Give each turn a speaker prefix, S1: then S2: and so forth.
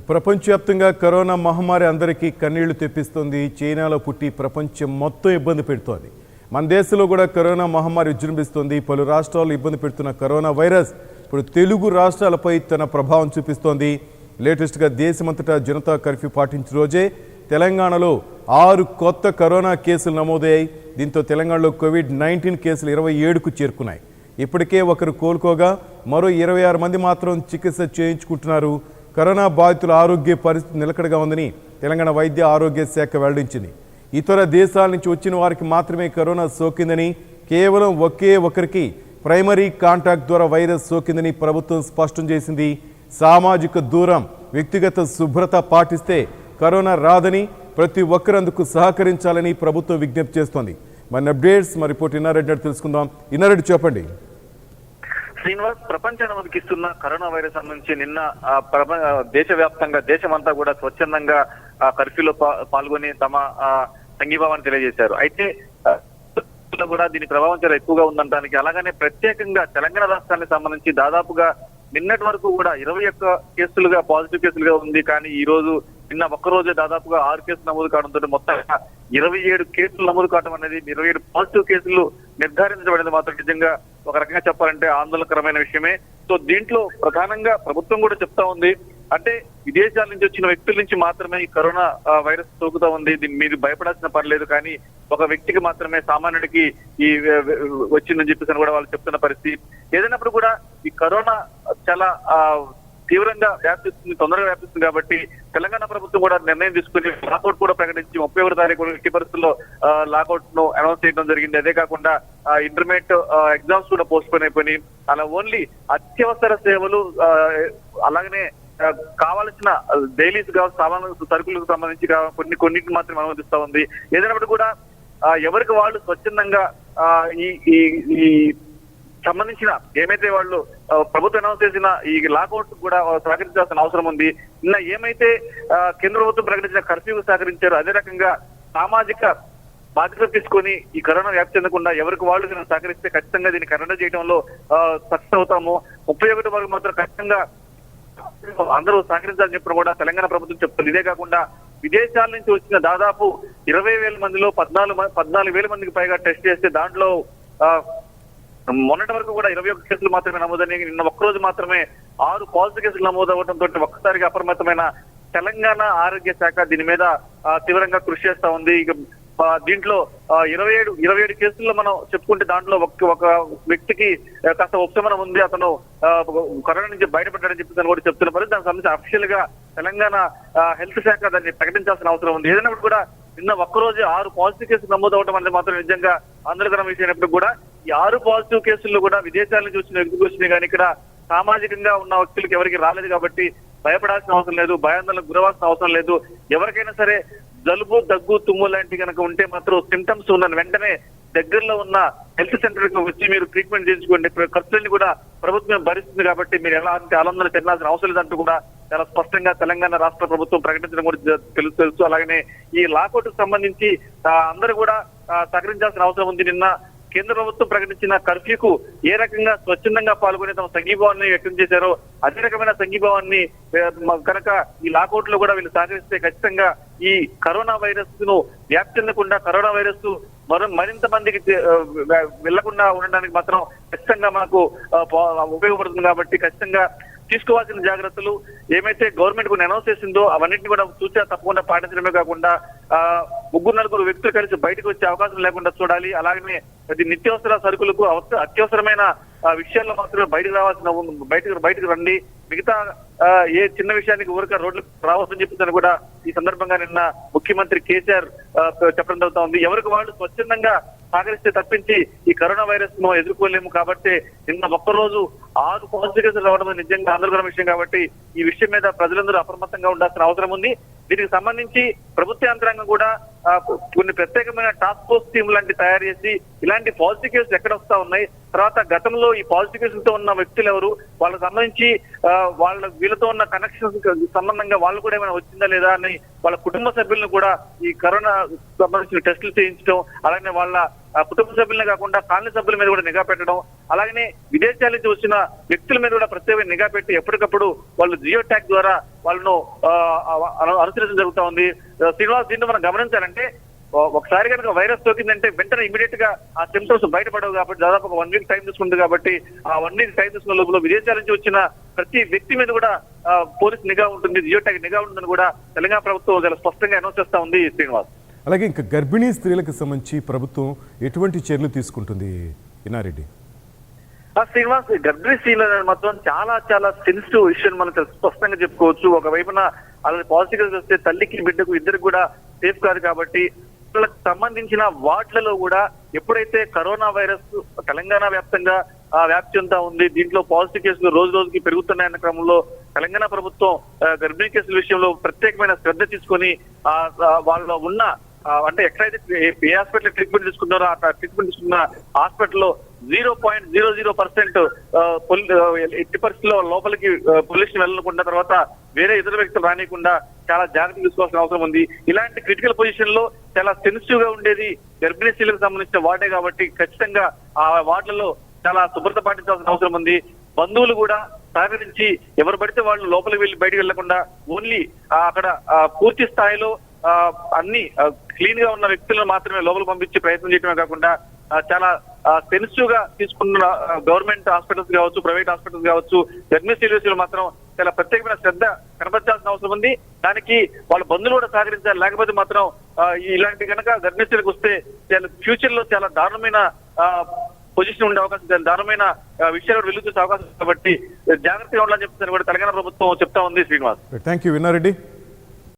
S1: ప్రపంచవ్యాప్తంగా కరోనా మహమ్మారి అందరికీ కన్నీళ్లు తెప్పిస్తోంది. చైనాలో పుట్టి ప్రపంచం మొత్తం ఇబ్బంది పెడుతోంది. మన దేశంలో కూడా కరోనా మహమ్మారి విజృంభిస్తోంది. పలు రాష్ట్రాలు ఇబ్బంది పెడుతున్న కరోనా వైరస్ ఇప్పుడు తెలుగు రాష్ట్రాలపై తన ప్రభావం చూపిస్తోంది. లేటెస్ట్గా దేశమంతటా జనతా కర్ఫ్యూ పాటించిన రోజే తెలంగాణలో 6 కొత్త కరోనా కేసులు నమోదయ్యాయి. దీంతో తెలంగాణలో కోవిడ్-19 కేసులు 27కు చేరుకున్నాయి. ఇప్పటికే ఒకరు కోలుకోగా మరో 26 మంది మాత్రం చికిత్స చేయించుకుంటున్నారు. కరోనా బాధితుల ఆరోగ్య పరిస్థితి నిలకడగా ఉందని తెలంగాణ వైద్య ఆరోగ్య శాఖ వెల్లడించింది. ఇతర దేశాల నుంచి వచ్చిన వారికి మాత్రమే కరోనా సోకిందని, కేవలం ఒకే ఒకరికి ప్రైమరీ కాంటాక్ట్ ద్వారా వైరస్ సోకిందని ప్రభుత్వం స్పష్టం చేసింది. సామాజిక దూరం, వ్యక్తిగత శుభ్రత పాటిస్తే కరోనా రాదని, ప్రతి ఒక్కరు అందుకు సహకరించాలని ప్రభుత్వం విజ్ఞప్తి చేస్తోంది. మన అప్డేట్స్ మా రిపోర్ట్ ఇన్నారెడ్డి తెలుసుకుందాం. ఇన్నారెడ్డి చెప్పండి.
S2: శ్రీనివాస్, ప్రపంచాన్ని ఉనికిస్తున్న కరోనా వైరస్ సంబంధించి నిన్న దేశవ్యాప్తంగా దేశమంతా కూడా స్వచ్ఛందంగా కర్ఫ్యూలో పాల్గొని తమ సంఘీభావాన్ని తెలియజేశారు. అయితే కూడా దీని ప్రభావం చాలా ఎక్కువగా ఉందనడానికి, అలాగనే ప్రత్యేకంగా తెలంగాణ రాష్ట్రానికి సంబంధించి దాదాపుగా నిన్నటి వరకు కూడా 21 కేసులుగా పాజిటివ్ కేసులుగా ఉంది. కానీ ఈ రోజు నిన్న ఒక్కరోజే దాదాపుగా 6 కేసులు నమోదు కావడంతో మొత్తంగా 27 కేసులు నమోదు కావడం అనేది, 27 పాజిటివ్ కేసులు నిర్ధారించబడింది మాత్రం నిజంగా ఒక రకంగా చెప్పాలంటే ఆందోళనకరమైన విషయమే. సో దీంట్లో ప్రధానంగా ప్రభుత్వం కూడా చెప్తా ఉంది, అంటే విదేశాల నుంచి వచ్చిన వ్యక్తుల నుంచి మాత్రమే ఈ కరోనా వైరస్ సోకుతా ఉంది, దీన్ని మీరు భయపడాల్సిన పర్లేదు, కానీ ఒక వ్యక్తికి మాత్రమే, సామాన్యుడికి ఈ వచ్చిందని చెప్పేసి కూడా వాళ్ళు చెప్తున్న పరిస్థితి. ఏదైనప్పుడు కూడా ఈ కరోనా చాలా తీవ్రంగా వ్యాపిస్తుంది, తొందరగా వ్యాపిస్తుంది కాబట్టి తెలంగాణ ప్రభుత్వం కూడా నిర్ణయం తీసుకుని లాకౌట్ కూడా ప్రకటించి 31 తారీఖు ఎట్టి పరిస్థితుల్లో లాకౌట్ ను అనౌన్స్ చేయడం జరిగింది. అదే కాకుండా ఇంటర్మీడియట్ ఎగ్జామ్స్ కూడా పోస్ట్ పోన్ అయిపోయి, అలా ఓన్లీ అత్యవసర సేవలు అలాగనే కావాల్సిన డైలీస్ సామాన్య సరుకులకు సంబంధించి కొన్నింటిని మాత్రమే అనుమతిస్తా ఉంది. ఏదైనప్పుడు కూడా ఎవరికి వాళ్ళు స్వచ్ఛందంగా ఈ సంబంధించిన ఏమైతే వాళ్ళు ప్రభుత్వం అనౌన్స్ చేసిన ఈ లాకౌట్ కూడా సహకరించాల్సిన అవసరం ఉంది. నిన్న ఏమైతే కేంద్ర ప్రభుత్వం ప్రకటించిన కర్ఫ్యూకు సహకరించారో అదే రకంగా సామాజిక బాధ్యత తీసుకొని ఈ కరోనా వ్యాప్తి చెందకుండా ఎవరికి వాళ్ళు సహకరిస్తే ఖచ్చితంగా దీన్ని కరోనా చేయడంలో సక్సెస్ అవుతాము. 31 వరకు మాత్రం ఖచ్చితంగా అందరూ సహకరించాలని చెప్పిన కూడా తెలంగాణ ప్రభుత్వం చెప్తుంది. ఇదే కాకుండా విదేశాల నుంచి వచ్చిన దాదాపు 20,000 మందిలో 14,000 మందికి పైగా టెస్ట్ చేస్తే దాంట్లో మొన్నటి వరకు కూడా 21 కేసులు మాత్రమే నమోదని, నిన్న ఒక్కరోజు మాత్రమే 6 పాజిటివ్ కేసులు నమోదవడంతో ఒక్కసారిగా అప్రమత్తమైన తెలంగాణ ఆరోగ్య శాఖ దీని మీద తీవ్రంగా కృషి చేస్తా ఉంది. ఇక దీంట్లో 27 కేసుల్లో మనం చెప్పుకుంటే దాంట్లో ఒక వ్యక్తికి కాస్త ఉపశమనం ఉంది, అతను కరోనా నుంచి బయటపడ్డాడని చెప్పి కూడా చెప్తున్న పరిస్థితి. దానికి సంబంధించి అఫీషియల్ గా తెలంగాణ హెల్త్ శాఖ దాన్ని ప్రకటించాల్సిన అవసరం ఉంది. ఏదైనప్పుడు కూడా నిన్న ఒక్కరోజు 6 పాజిటివ్ కేసులు నమోదవడం అనేది మాత్రం నిజంగా ఆందోళనకరం విషయం అయినప్పుడు కూడా ఈ 6 పాజిటివ్ కేసుల్లో కూడా విదేశాల నుంచి వచ్చిన వ్యక్తులకు వచ్చినాయి, కానీ ఇక్కడ సామాజికంగా ఉన్న వ్యక్తులకు ఎవరికి రాలేదు కాబట్టి భయపడాల్సిన అవసరం లేదు, భయాందోళనకు గురవాల్సిన అవసరం లేదు. ఎవరికైనా సరే జలుబు, దగ్గు, తుమ్ము లాంటివి కనుక ఉంటే మాత్రం సింటమ్స్ ఉన్న వెంటనే దగ్గరలో ఉన్న హెల్త్ సెంటర్ కి వచ్చి మీరు ట్రీట్మెంట్ చేయించుకోండి. ఖర్చులన్నీ కూడా ప్రభుత్వం భరిస్తుంది కాబట్టి మీరు ఎలాంటి ఆందోళన చెందాల్సిన అవసరం లేదంటూ కూడా చాలా స్పష్టంగా తెలంగాణ రాష్ట్ర ప్రభుత్వం ప్రకటించడం కూడా తెలుసు. అలాగనే ఈ లాకౌట్ కు సంబంధించి అందరూ కూడా సహకరించాల్సిన అవసరం ఉంది. నిన్న కేంద్ర ప్రభుత్వం ప్రకటించిన కర్ఫ్యూకు ఏ రకంగా స్వచ్ఛందంగా పాల్గొని తమ సంఘీభావాన్ని వ్యక్తం చేశారో అదే రకమైన సంఘీభావాన్ని కనుక ఈ లాకౌట్ లో కూడా వీళ్ళు సహకరిస్తే ఖచ్చితంగా ఈ కరోనా వైరస్ ను వ్యాప్తి చెందకుండా, కరోనా వైరస్ మరింత మందికి వెళ్లకుండా ఉండడానికి మాత్రం ఖచ్చితంగా మనకు ఉపయోగపడుతుంది. కాబట్టి ఖచ్చితంగా తీసుకోవాల్సిన జాగ్రత్తలు ఏమైతే గవర్నమెంట్ కొన్ని అనౌన్స్ చేసిందో అవన్నింటినీ కూడా చూసా తప్పకుండా పాటించడమే కాకుండా 3-4 వ్యక్తులు కలిసి బయటకు వచ్చే అవకాశం లేకుండా చూడాలి. అలాగనే అది నిత్యావసర సరుకులకు అత్యవసరమైన విషయాల్లో మాత్రమే బయటకు రండి. మిగతా ఏ చిన్న విషయానికి ఊరిక రోడ్లకు రావద్దని చెప్పేసి కూడా ఈ సందర్భంగా నిన్న ముఖ్యమంత్రి కేసీఆర్ చెప్పడం జరుగుతా ఉంది. ఎవరికి వాళ్ళు స్వచ్ఛందంగా సహకరిస్తే తప్పించి ఈ కరోనా వైరస్ ను ఎదుర్కోలేము. కాబట్టి నిన్న ఒక్కరోజు 6 పాజిటివ్ కేసులు రావడం నిజంగా ఆందోళన విషయం. కాబట్టి ఈ విషయం మీద ప్రజలందరూ అప్రమత్తంగా ఉండాల్సిన అవసరం ఉంది. దీనికి సంబంధించి ప్రభుత్వ యంత్రాంగం కూడా కొన్ని ప్రత్యేకమైన టాస్క్ ఫోర్స్ టీమ్ లాంటి తయారు చేసి ఇలాంటి పాజిటివ్ కేసులు ఎక్కడ వస్తా ఉన్నాయి, తర్వాత గతంలో ఈ పాజిటివ్ కేసులతో ఉన్న వ్యక్తులు ఎవరు, వాళ్ళకి సంబంధించి వీళ్ళతో ఉన్న కనెక్షన్స్ సంబంధంగా వాళ్ళు కూడా ఏమైనా వచ్చిందా లేదా అని వాళ్ళ కుటుంబ సభ్యులను కూడా ఈ కరోనా సంబంధించిన టెస్టులు చేయించడం, అలాగే వాళ్ళ కుటుంబ సభ్యులనే కాకుండా కాలనీ సభ్యుల మీద కూడా నిఘా పెట్టడం, అలాగనే విదేశాల నుంచి వచ్చిన వ్యక్తుల మీద కూడా ప్రత్యేక నిఘా పెట్టి ఎప్పటికప్పుడు వాళ్ళు జియో ట్యాగ్ ద్వారా వాళ్ళను అనుసరించడం జరుగుతూ ఉంది. శ్రీనివాస్, దీన్ని మనం గమనించాలంటే ఒకసారి కనుక వైరస్ సోకిందంటే వెంటనే ఇమీడియట్ గా ఆ సిమ్టమ్స్ బయటపడవు కాబట్టి దాదాపు ఒక 1 వీక్ టైం తీసుకుంటుంది. కాబట్టి ఆ 1 వీక్ టైం తీసుకున్న లోపల విదేశాల నుంచి వచ్చిన ప్రతి వ్యక్తి మీద కూడా పోలీస్ నిఘా ఉంటుంది, జియో ట్యాగ్ నిఘా ఉంటుందని కూడా తెలంగాణ ప్రభుత్వం చాలా స్పష్టంగా అనౌన్స్ చేస్తా ఉంది శ్రీనివాస్.
S1: అలాగే ఇంకా గర్భిణీ స్త్రీలకు సంబంధించి ప్రభుత్వం ఎటువంటి చర్యలు తీసుకుంటుంది ఇన్నారెడ్డి?
S2: శ్రీనివాస్, గర్భిణీ స్త్రీలు మాత్రం చాలా చాలా సెన్సిటివ్ విషయం మనం స్పష్టంగా చెప్పుకోవచ్చు. ఒకవైపున అలా పాజిటివ్ వస్తే తల్లికి బిడ్డకు ఇద్దరికి కూడా సేఫ్ కాదు కాబట్టి వాళ్ళకి సంబంధించిన వార్డులలో కూడా ఎప్పుడైతే కరోనా వైరస్ తెలంగాణ వ్యాప్తంగా వ్యాప్తి చెందుతా ఉంది, దీంట్లో పాజిటివ్ కేసులు రోజు రోజుకి పెరుగుతున్నాయన్న క్రమంలో తెలంగాణ ప్రభుత్వం గర్భిణీ కేసుల విషయంలో ప్రత్యేకమైన శ్రద్ధ తీసుకొని వాళ్ళలో ఉన్న అంటే ఎక్కడైతే ఏ హాస్పిటల్ ట్రీట్మెంట్ తీసుకున్నారో ఆ ట్రీట్మెంట్ తీసుకున్న హాస్పిటల్లో 0.00% ఎట్టి పరిస్థితుల్లో లోపలికి పొల్యూషన్ వెళ్ళకుండా, తర్వాత వేరే ఇతర వ్యక్తులు రానియకుండా చాలా జాగ్రత్త తీసుకోవాల్సిన అవసరం ఉంది. ఇలాంటి క్రిటికల్ పొజిషన్ లో చాలా సెన్సిటివ్ గా ఉండేది గర్భిణీ స్త్రీలకు సంబంధించిన వార్డే కాబట్టి ఖచ్చితంగా ఆ వార్డులలో చాలా శుభ్రత పాటించాల్సిన అవసరం ఉంది. బంధువులు కూడా సహకరించి ఎవరు పడితే వాళ్ళు లోపలికి వెళ్ళి బయటకు వెళ్లకుండా ఓన్లీ అక్కడ పూర్తి స్థాయిలో అన్ని క్లీన్ గా ఉన్న వ్యక్తులను మాత్రమే లోపలికి పంపించి ప్రయత్నం చేయడమే కాకుండా చాలా సెన్సిటివ్ గా తీసుకున్న గవర్నమెంట్ హాస్పిటల్స్ కావచ్చు, ప్రైవేట్ హాస్పిటల్స్ కావచ్చు, గర్భిణీ స్త్రీలు మాత్రం చాలా ప్రత్యేకమైన శ్రద్ధ కనబర్చాల్సిన అవసరం ఉంది. దానికి వాళ్ళ బంధువులు కూడా సహకరించాలి. లేకపోతే మాత్రం ఇలాంటి కనుక గర్భిణీ స్త్రీలకు వస్తే ఫ్యూచర్ లో చాలా దారుణమైన పొజిషన్ ఉండే అవకాశం, దారుణమైన విషయాలు వెలుగు చూసే అవకాశం కాబట్టి జాగ్రత్తగా ఉండాలని చెప్తాను కూడా తెలంగాణ ప్రభుత్వం చెప్తా ఉంది శ్రీనివాస్.
S1: Thank you Inna Reddy.